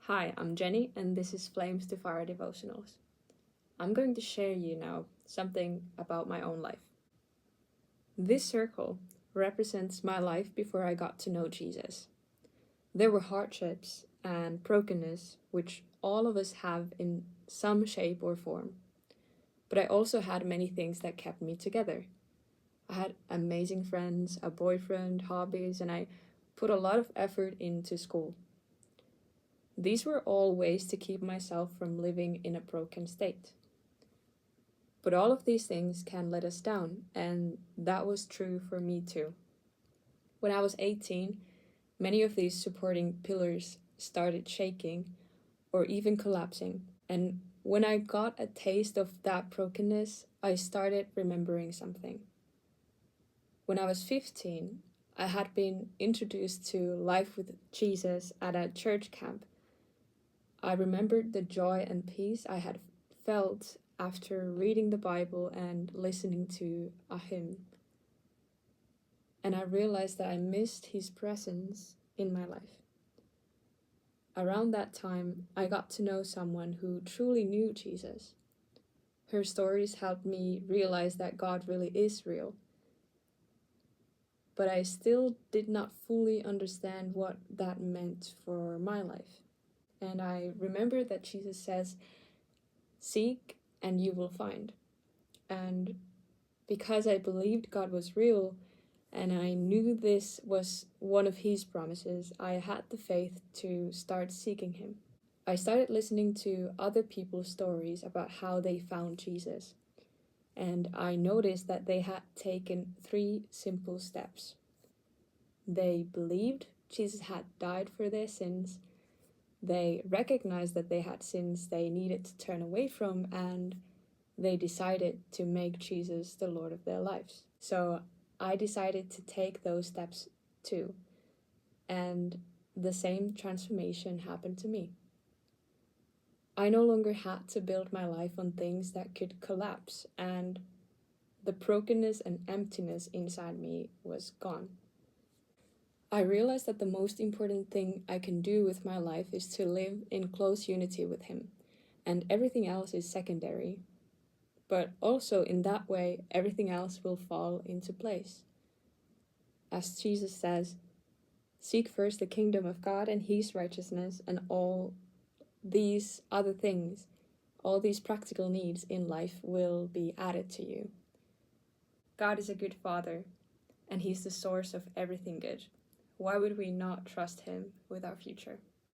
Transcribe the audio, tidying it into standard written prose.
Hi, I'm Jenny, and this is Flames to Fire Devotionals. I'm going to share you now something about my own life. This circle represents my life before I got to know Jesus. There were hardships and brokenness, which all of us have in some shape or form. But I also had many things that kept me together. I had amazing friends, a boyfriend, hobbies, and I put a lot of effort into school. These were all ways to keep myself from living in a broken state. But all of these things can let us down, and that was true for me too. When I was 18, many of these supporting pillars started shaking or even collapsing. And when I got a taste of that brokenness, I started remembering something. When I was 15, I had been introduced to life with Jesus at a church camp. I remembered the joy and peace I had felt after reading the Bible and listening to a hymn. And I realized that I missed his presence in my life. Around that time, I got to know someone who truly knew Jesus. Her stories helped me realize that God really is real. But I still did not fully understand what that meant for my life. And I remember that Jesus says, "Seek and you will find." And because I believed God was real and I knew this was one of his promises, I had the faith to start seeking him. I started listening to other people's stories about how they found Jesus. And I noticed that they had taken 3 simple steps. They believed Jesus had died for their sins. They recognized that they had sins they needed to turn away from, and they decided to make Jesus the Lord of their lives. So I decided to take those steps too. And the same transformation happened to me. I no longer had to build my life on things that could collapse, and the brokenness and emptiness inside me was gone. I realized that the most important thing I can do with my life is to live in close unity with him, and everything else is secondary. But also in that way, everything else will fall into place. As Jesus says, "Seek first the kingdom of God and his righteousness, and all these other things, all these practical needs in life will be added to you." God is a good father, and he's the source of everything good. Why would we not trust him with our future?